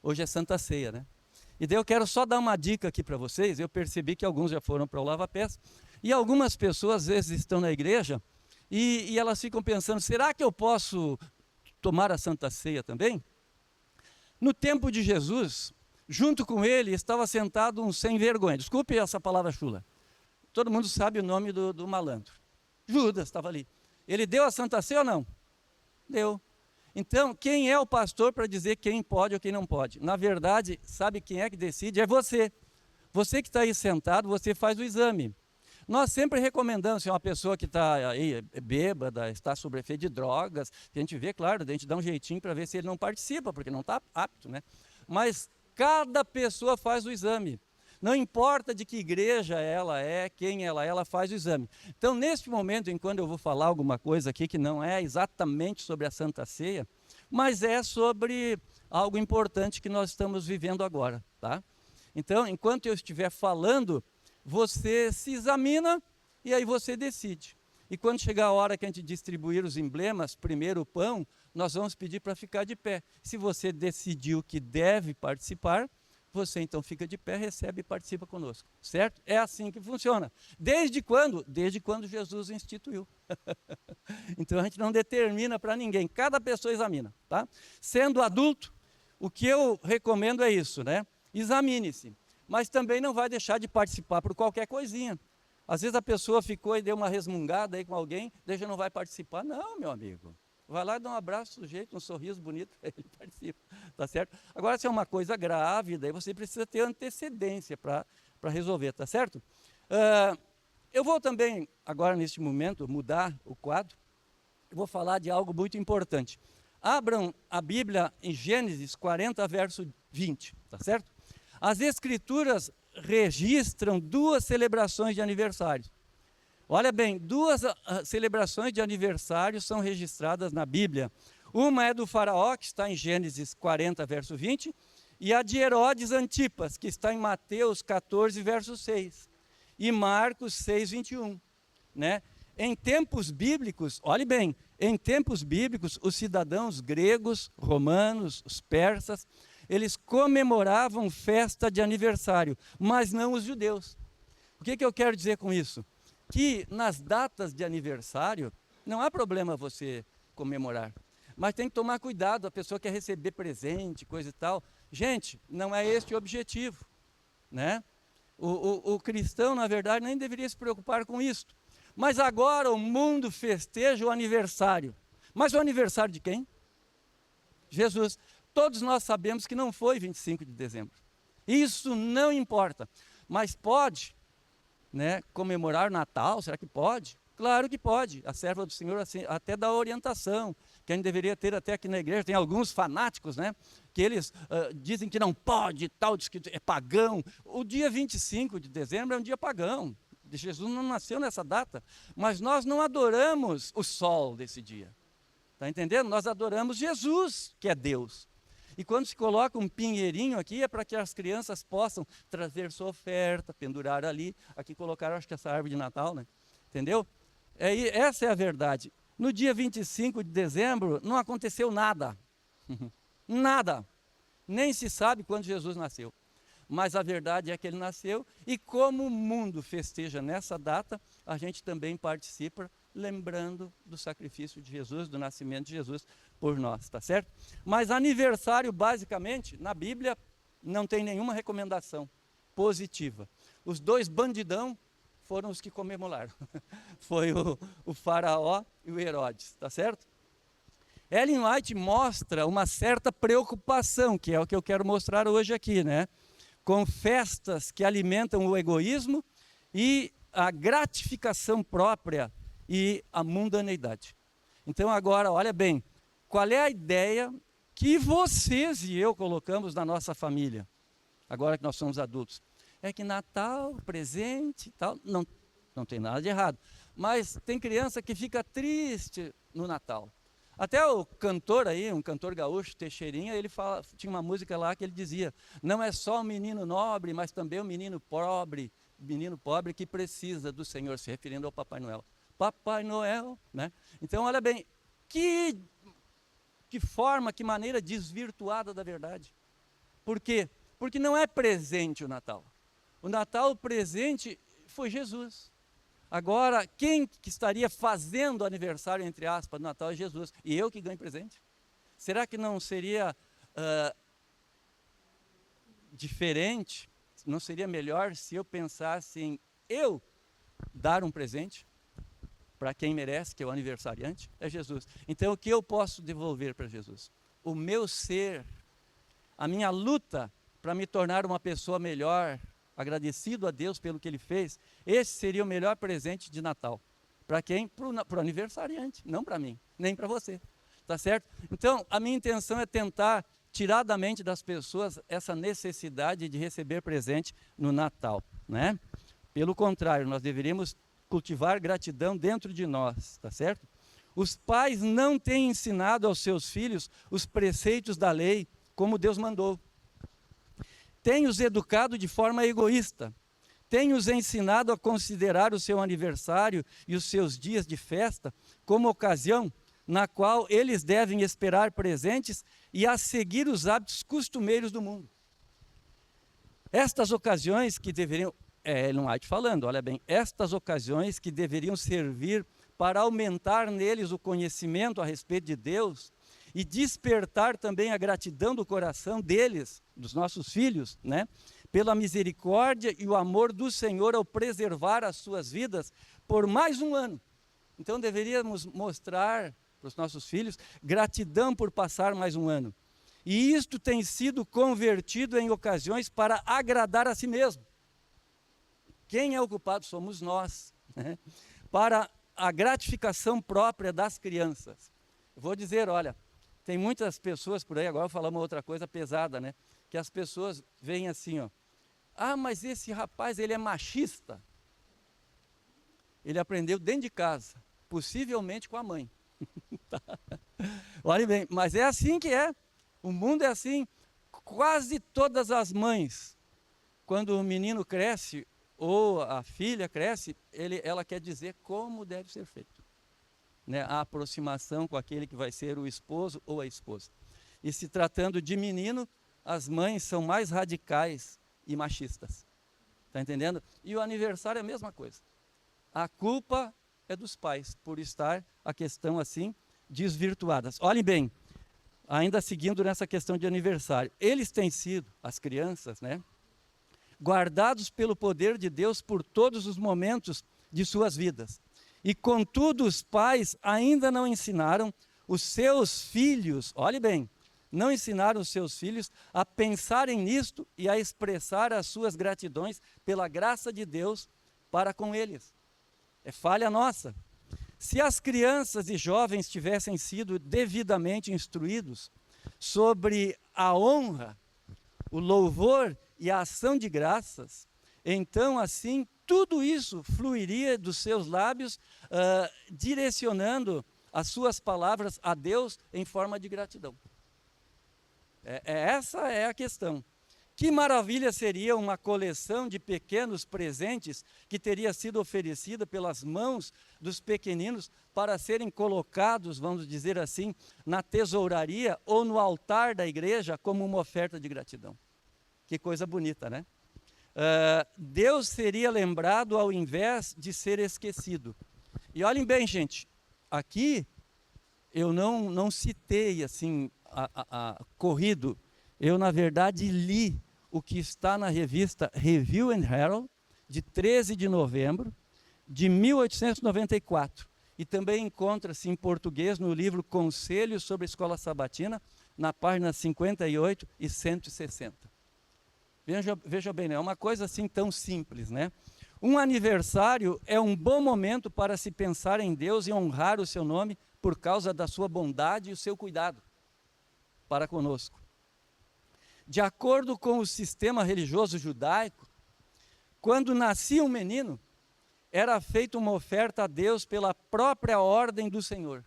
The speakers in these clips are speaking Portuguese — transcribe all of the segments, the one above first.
Hoje é Santa Ceia, né? E daí eu quero só dar uma dica aqui para vocês. Eu percebi que alguns já foram para o lava-pés, e algumas pessoas às vezes estão na igreja e elas ficam pensando, será que eu posso tomar a Santa Ceia também? No tempo de Jesus, junto com ele estava sentado um sem vergonha. Desculpe essa palavra chula. Todo mundo sabe o nome do malandro. Judas estava ali. Ele deu a Santa Ceia ou não? Deu. Então, quem é o pastor para dizer quem pode ou quem não pode? Na verdade, sabe quem é que decide? É você. Você que está aí sentado, você faz o exame. Nós sempre recomendamos, se é uma pessoa que está aí bêbada, está sob efeito de drogas, que a gente vê, claro, a gente dá um jeitinho para ver se ele não participa, porque não está apto, né? Mas cada pessoa faz o exame. Não importa de que igreja ela é, quem ela faz o exame. Então, neste momento, enquanto eu vou falar alguma coisa aqui que não é exatamente sobre a Santa Ceia, mas é sobre algo importante que nós estamos vivendo agora, tá? Então, enquanto eu estiver falando, você se examina e aí você decide. E quando chegar a hora que a gente distribuir os emblemas, primeiro o pão, nós vamos pedir para ficar de pé. Se você decidiu que deve participar, você então fica de pé, recebe e participa conosco, certo? É assim que funciona. Desde quando? Desde quando Jesus instituiu. Então a gente não determina para ninguém, cada pessoa examina, tá? Sendo adulto, o que eu recomendo é isso, né? Examine-se, mas também não vai deixar de participar por qualquer coisinha. Às vezes a pessoa ficou e deu uma resmungada aí com alguém, daí já não vai participar. Não, meu amigo. Vai lá e dá um abraço do jeito, um sorriso bonito, ele participa, tá certo? Agora, se é uma coisa grave, daí você precisa ter antecedência para resolver, tá certo? Eu vou também, agora neste momento, mudar o quadro. Eu vou falar de algo muito importante. Abram a Bíblia em Gênesis 40, verso 20, tá certo? As Escrituras registram duas celebrações de aniversário. Olha bem, duas celebrações de aniversário são registradas na Bíblia. Uma é do faraó, que está em Gênesis 40, verso 20, e a de Herodes Antipas, que está em Mateus 14, verso 6, e Marcos 6, 21. Né? Em tempos bíblicos, olhe bem, em tempos bíblicos, os cidadãos gregos, romanos, os persas, eles comemoravam festa de aniversário, mas não os judeus. O que eu quero dizer com isso? Que nas datas de aniversário, não há problema você comemorar, mas tem que tomar cuidado, a pessoa quer receber presente, coisa e tal. Gente, não é este o objetivo, né? O cristão, na verdade, nem deveria se preocupar com isso. Mas agora o mundo festeja o aniversário. Mas o aniversário de quem? Jesus. Todos nós sabemos que não foi 25 de dezembro. Isso não importa. Mas pode, né, comemorar Natal? Será que pode? Claro que pode. A serva do Senhor assim, até dá orientação, que a gente deveria ter até aqui na igreja. Tem alguns fanáticos, né, que eles dizem que não pode, tal, diz que é pagão. O dia 25 de dezembro é um dia pagão. Jesus não nasceu nessa data, mas nós não adoramos o sol desse dia. Está entendendo? Nós adoramos Jesus, que é Deus. E quando se coloca um pinheirinho aqui, é para que as crianças possam trazer sua oferta, pendurar ali. Aqui colocaram, acho que essa árvore de Natal, né? Entendeu? Essa é a verdade. No dia 25 de dezembro, não aconteceu nada. Nada. Nem se sabe quando Jesus nasceu. Mas a verdade é que ele nasceu, e como o mundo festeja nessa data, a gente também participa, lembrando do sacrifício de Jesus, do nascimento de Jesus por nós, tá certo? Mas aniversário, basicamente, na Bíblia, não tem nenhuma recomendação positiva. Os dois bandidão foram os que comemoraram. Foi o faraó e o Herodes, tá certo? Ellen White mostra uma certa preocupação, que é o que eu quero mostrar hoje aqui, né? Com festas que alimentam o egoísmo e a gratificação própria e a mundaneidade. Então agora, olha bem, qual é a ideia que vocês e eu colocamos na nossa família, agora que nós somos adultos? É que Natal, presente e tal, não tem nada de errado. Mas tem criança que fica triste no Natal. Até o cantor aí, um cantor gaúcho, Teixeirinha, ele tinha uma música lá que ele dizia: não é só o menino nobre, mas também o menino pobre que precisa do Senhor, se referindo ao Papai Noel. Papai Noel, né? Então, olha bem, que forma, que maneira desvirtuada da verdade. Por quê? Porque não é presente o Natal. O Natal, o presente, foi Jesus. Agora, quem que estaria fazendo aniversário, entre aspas, do Natal é Jesus. E eu que ganho presente? Será que não seria diferente? Não seria melhor se eu pensasse em eu dar um presente para quem merece, que é o aniversariante? É Jesus. Então, o que eu posso devolver para Jesus? O meu ser, a minha luta para me tornar uma pessoa melhor, agradecido a Deus pelo que Ele fez. Esse seria o melhor presente de Natal. Para quem? Para o aniversariante, não para mim, nem para você. Tá certo? Então, a minha intenção é tentar tirar da mente das pessoas essa necessidade de receber presente no Natal, né? Pelo contrário, nós deveríamos cultivar gratidão dentro de nós, tá certo? Os pais não têm ensinado aos seus filhos os preceitos da lei como Deus mandou. Têm os educado de forma egoísta. Têm os ensinado a considerar o seu aniversário e os seus dias de festa como ocasião na qual eles devem esperar presentes e a seguir os hábitos costumeiros do mundo. Estas ocasiões que deveriam, Ellen White falando, olha bem, estas ocasiões que deveriam servir para aumentar neles o conhecimento a respeito de Deus e despertar também a gratidão do coração deles, dos nossos filhos, né? Pela misericórdia e o amor do Senhor ao preservar as suas vidas por mais um ano. Então deveríamos mostrar para os nossos filhos gratidão por passar mais um ano. E isto tem sido convertido em ocasiões para agradar a si mesmo. Quem é o culpado somos nós, né? Para a gratificação própria das crianças. Eu vou dizer, olha, tem muitas pessoas por aí, agora eu vou falar uma outra coisa pesada, né? Que as pessoas veem assim, ó, mas esse rapaz, ele é machista. Ele aprendeu dentro de casa, possivelmente com a mãe. Tá? Olha bem, mas é assim que é. O mundo é assim. Quase todas as mães, quando o menino cresce, ou a filha cresce, ela quer dizer como deve ser feito, né? A aproximação com aquele que vai ser o esposo ou a esposa. E se tratando de menino, as mães são mais radicais e machistas. Está entendendo? E o aniversário é a mesma coisa. A culpa é dos pais, por estar a questão assim desvirtuadas. Olhem bem, ainda seguindo nessa questão de aniversário, eles têm sido, as crianças, né, guardados pelo poder de Deus por todos os momentos de suas vidas. E contudo, os pais ainda não ensinaram os seus filhos, olhe bem, não ensinaram os seus filhos a pensarem nisto e a expressar as suas gratidões pela graça de Deus para com eles. É falha nossa. Se as crianças e jovens tivessem sido devidamente instruídos sobre a honra, o louvor e a ação de graças, então assim tudo isso fluiria dos seus lábios, direcionando as suas palavras a Deus em forma de gratidão. Essa é a questão. Que maravilha seria uma coleção de pequenos presentes que teria sido oferecida pelas mãos dos pequeninos para serem colocados, vamos dizer assim, na tesouraria ou no altar da igreja como uma oferta de gratidão. Que coisa bonita, né? Deus seria lembrado ao invés de ser esquecido. E olhem bem, gente, aqui eu não citei assim corrido, eu na verdade li o que está na revista Review and Herald, de 13 de novembro de 1894. E também encontra-se em português no livro Conselhos sobre a Escola Sabatina, na página 58 e 160. Veja bem, é uma coisa assim tão simples, né? Um aniversário é um bom momento para se pensar em Deus e honrar o seu nome por causa da sua bondade e o seu cuidado para conosco. De acordo com o sistema religioso judaico, quando nascia um menino, era feita uma oferta a Deus pela própria ordem do Senhor,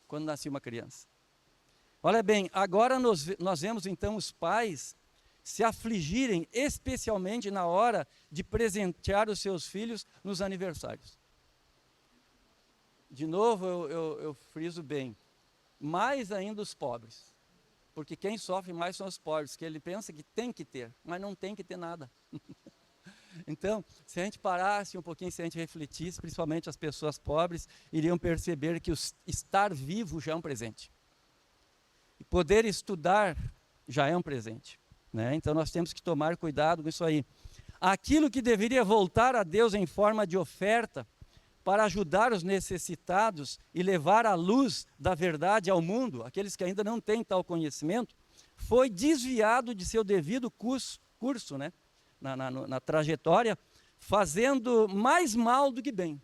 quando nascia uma criança. Olha bem, agora nós vemos então os pais se afligirem, especialmente na hora de presentear os seus filhos nos aniversários. De novo, eu friso bem, mais ainda os pobres. Porque quem sofre mais são os pobres, que ele pensa que tem que ter, mas não tem que ter nada. Então, se a gente parasse um pouquinho, se a gente refletisse, principalmente as pessoas pobres, iriam perceber que estar vivo já é um presente. E poder estudar já é um presente, né? Então nós temos que tomar cuidado com isso aí. Aquilo que deveria voltar a Deus em forma de oferta, para ajudar os necessitados e levar a luz da verdade ao mundo, aqueles que ainda não têm tal conhecimento, foi desviado de seu devido curso, né? Na trajetória, fazendo mais mal do que bem.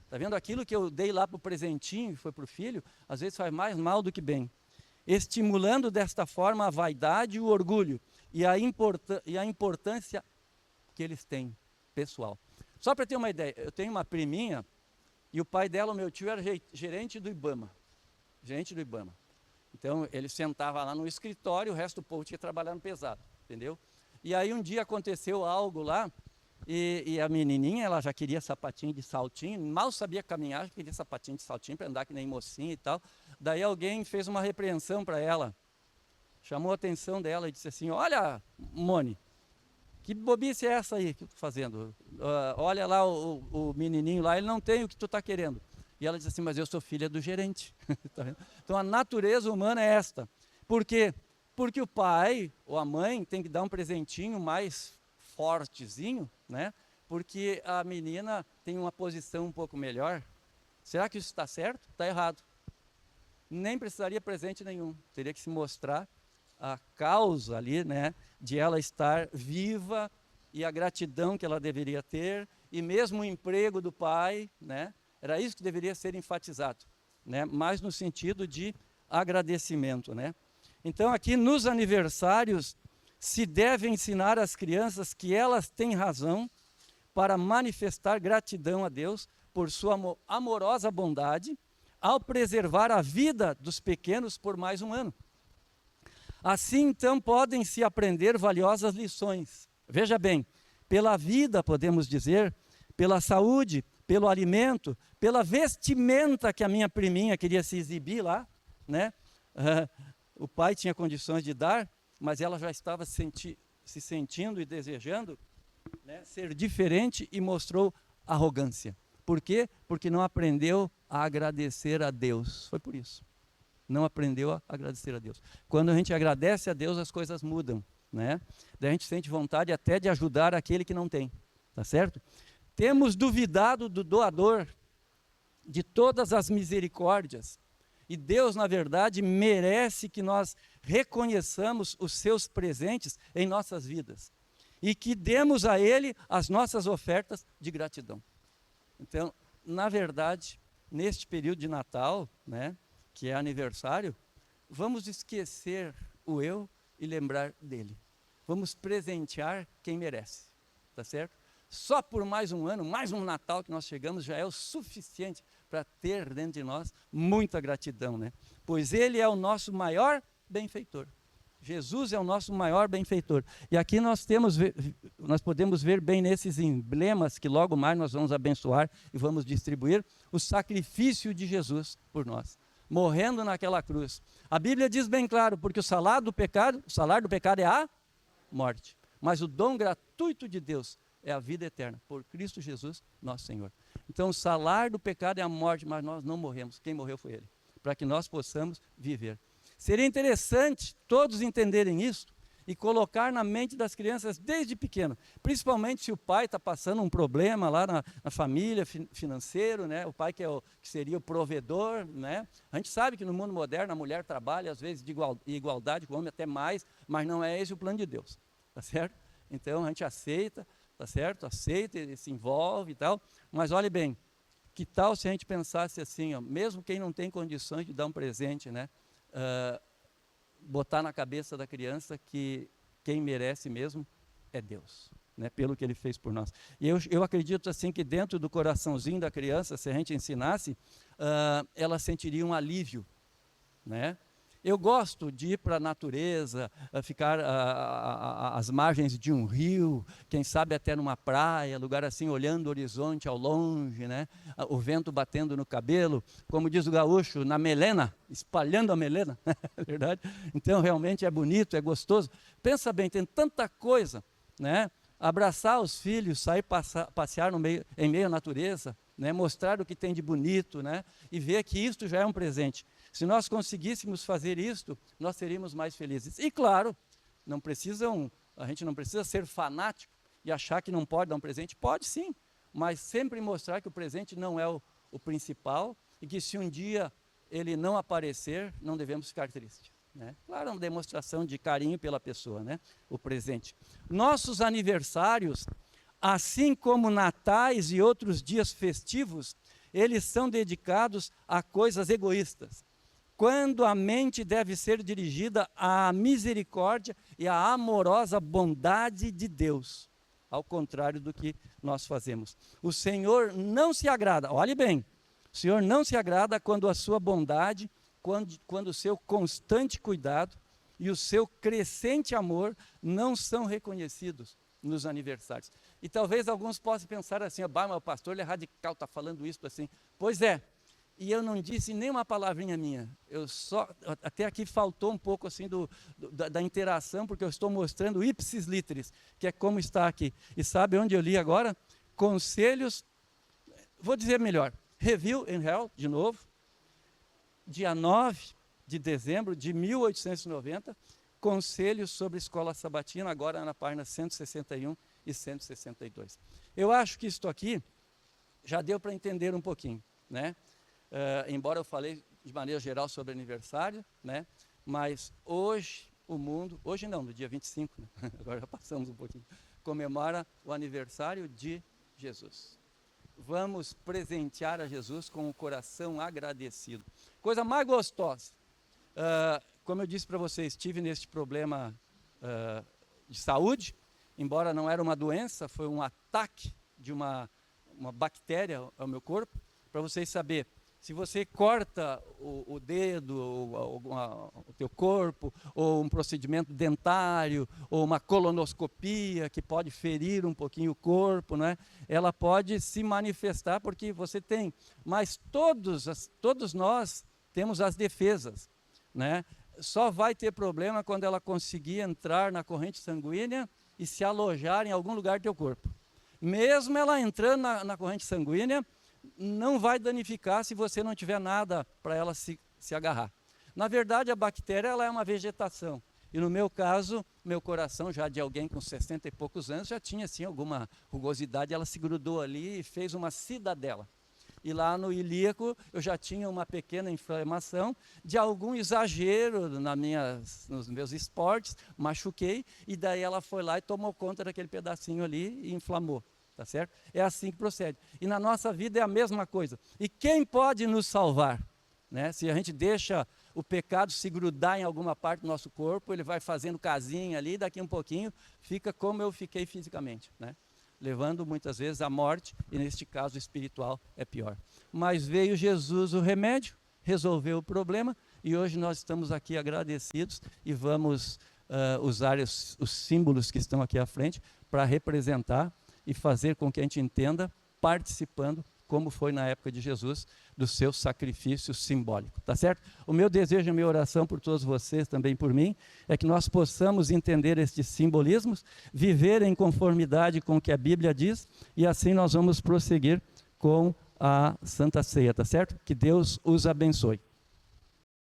Está vendo? Aquilo que eu dei lá para o presentinho, que foi para o filho, às vezes faz mais mal do que bem. Estimulando desta forma a vaidade e o orgulho, e a importância que eles têm, pessoal. Só para ter uma ideia, eu tenho uma priminha, e o pai dela, o meu tio, era gerente do IBAMA. Gerente do IBAMA. Então, ele sentava lá no escritório, o resto do povo tinha que trabalhar no pesado, entendeu? E aí um dia aconteceu algo lá, e a menininha, ela já queria sapatinho de saltinho, mal sabia caminhar, já queria sapatinho de saltinho para andar que nem mocinha e tal. Daí alguém fez uma repreensão para ela, chamou a atenção dela e disse assim: olha, Mone, que bobice é essa aí que eu estou fazendo? Olha lá o menininho lá, ele não tem o que tu está querendo. E ela disse assim: mas eu sou filha do gerente. Então a natureza humana é esta. Por quê? Porque o pai ou a mãe tem que dar um presentinho mais fortezinho, né? Porque a menina tem uma posição um pouco melhor. Será que isso está certo? Está errado. Nem precisaria presente nenhum. Teria que se mostrar a causa ali, né, de ela estar viva e a gratidão que ela deveria ter, e mesmo o emprego do pai, né, era isso que deveria ser enfatizado, né, mais no sentido de agradecimento, né. Então aqui nos aniversários se deve ensinar às crianças que elas têm razão para manifestar gratidão a Deus por sua amorosa bondade, ao preservar a vida dos pequenos por mais um ano. Assim, então, podem-se aprender valiosas lições. Veja bem, pela vida, podemos dizer, pela saúde, pelo alimento, pela vestimenta que a minha priminha queria se exibir lá, né? O pai tinha condições de dar, mas ela já estava se sentindo e desejando, né, ser diferente, e mostrou arrogância. Por quê? Porque não aprendeu a agradecer a Deus. Foi por isso. Não aprendeu a agradecer a Deus. Quando a gente agradece a Deus, as coisas mudam, né? Daí a gente sente vontade até de ajudar aquele que não tem, tá certo? Temos duvidado do doador de todas as misericórdias, e Deus, na verdade, merece que nós reconheçamos os seus presentes em nossas vidas, e que demos a Ele as nossas ofertas de gratidão. Então, na verdade, neste período de Natal, né, que é aniversário, vamos esquecer o eu e lembrar dele. Vamos presentear quem merece, tá certo? Só por mais um ano, mais um Natal que nós chegamos, já é o suficiente para ter dentro de nós muita gratidão, né? Pois ele é o nosso maior benfeitor. Jesus é o nosso maior benfeitor. E aqui nós podemos ver bem nesses emblemas que logo mais nós vamos abençoar e vamos distribuir, o sacrifício de Jesus por nós, morrendo naquela cruz. A Bíblia diz bem claro, porque o salário do pecado é a morte, mas o dom gratuito de Deus é a vida eterna, por Cristo Jesus, nosso Senhor. Então o salário do pecado é a morte, mas nós não morremos, quem morreu foi Ele, para que nós possamos viver. Seria interessante todos entenderem isso e colocar na mente das crianças desde pequeno, principalmente se o pai está passando um problema lá na família, financeiro, né? O pai que seria o provedor, né? A gente sabe que no mundo moderno a mulher trabalha às vezes de igualdade com o homem, até mais, mas não é esse o plano de Deus, tá certo? Então a gente aceita, tá certo? Aceita e se envolve e tal, mas olhe bem, que tal se a gente pensasse assim, ó, mesmo quem não tem condições de dar um presente, né? Botar na cabeça da criança que quem merece mesmo é Deus, né, pelo que Ele fez por nós. E eu acredito assim que dentro do coraçãozinho da criança, se a gente ensinasse, ela sentiria um alívio, né? Eu gosto de ir para a natureza, ficar às margens de um rio, quem sabe até numa praia, lugar assim, olhando o horizonte ao longe, né? O vento batendo no cabelo, como diz o gaúcho, na melena, espalhando a melena, é verdade? Então realmente é bonito, é gostoso. Pensa bem, tem tanta coisa, né? Abraçar os filhos, sair passear em meio à natureza, né? Mostrar o que tem de bonito, né? E ver que isto já é um presente. Se nós conseguíssemos fazer isto, nós seríamos mais felizes. E claro, a gente não precisa ser fanático e achar que não pode dar um presente. Pode sim, mas sempre mostrar que o presente não é o principal e que se um dia ele não aparecer, não devemos ficar tristes, né? Claro, é uma demonstração de carinho pela pessoa, né? O presente. Nossos aniversários, assim como natais e outros dias festivos, eles são dedicados a coisas egoístas, quando a mente deve ser dirigida à misericórdia e à amorosa bondade de Deus, ao contrário do que nós fazemos. O Senhor não se agrada, olhe bem, o Senhor não se agrada quando a sua bondade, quando o seu constante cuidado e o seu crescente amor não são reconhecidos nos aniversários. E talvez alguns possam pensar assim, mas o pastor ele é radical, está falando isso assim. Pois é, e eu não disse nenhuma palavrinha minha, até aqui faltou um pouco assim da interação, porque eu estou mostrando o ipsis literis, que é como está aqui. E sabe onde eu li agora? Conselhos, vou dizer melhor, Review and Hell, de novo, dia 9 de dezembro de 1890, Conselhos sobre Escola Sabatina, agora na página 161 e 162. Eu acho que isto aqui já deu para entender um pouquinho, né? Embora eu falei de maneira geral sobre aniversário, né? Mas hoje o mundo, hoje não, no dia 25, né? Agora já passamos um pouquinho, comemora o aniversário de Jesus. Vamos presentear a Jesus com o coração agradecido. Coisa mais gostosa. Como eu disse para vocês, estive neste problema de saúde, embora não era uma doença, foi um ataque de uma bactéria ao meu corpo. Para vocês saberem, se você corta o dedo, o teu corpo, ou um procedimento dentário, ou uma colonoscopia que pode ferir um pouquinho o corpo, né? Ela pode se manifestar porque você tem. Mas todos nós temos as defesas, né? Só vai ter problema quando ela conseguir entrar na corrente sanguínea e se alojar em algum lugar do teu corpo. Mesmo ela entrando na corrente sanguínea, não vai danificar se você não tiver nada para ela se agarrar. Na verdade, a bactéria ela é uma vegetação. E no meu caso, meu coração, já de alguém com 60 e poucos anos, já tinha assim, alguma rugosidade, ela se grudou ali e fez uma cidadela. E lá no ilíaco eu já tinha uma pequena inflamação de algum exagero nos meus esportes, machuquei, e daí ela foi lá e tomou conta daquele pedacinho ali e inflamou. Tá certo? É assim que procede. E na nossa vida é a mesma coisa. E quem pode nos salvar? Né? Se a gente deixa o pecado se grudar em alguma parte do nosso corpo, ele vai fazendo casinha ali, daqui um pouquinho fica como eu fiquei fisicamente, né? Levando muitas vezes à morte, e neste caso espiritual é pior. Mas veio Jesus o remédio, resolveu o problema, e hoje nós estamos aqui agradecidos e vamos usar os símbolos que estão aqui à frente para representar e fazer com que a gente entenda, participando, como foi na época de Jesus, do seu sacrifício simbólico, tá certo? O meu desejo e a minha oração por todos vocês, também por mim, é que nós possamos entender estes simbolismos, viver em conformidade com o que a Bíblia diz, e assim nós vamos prosseguir com a Santa Ceia, tá certo? Que Deus os abençoe.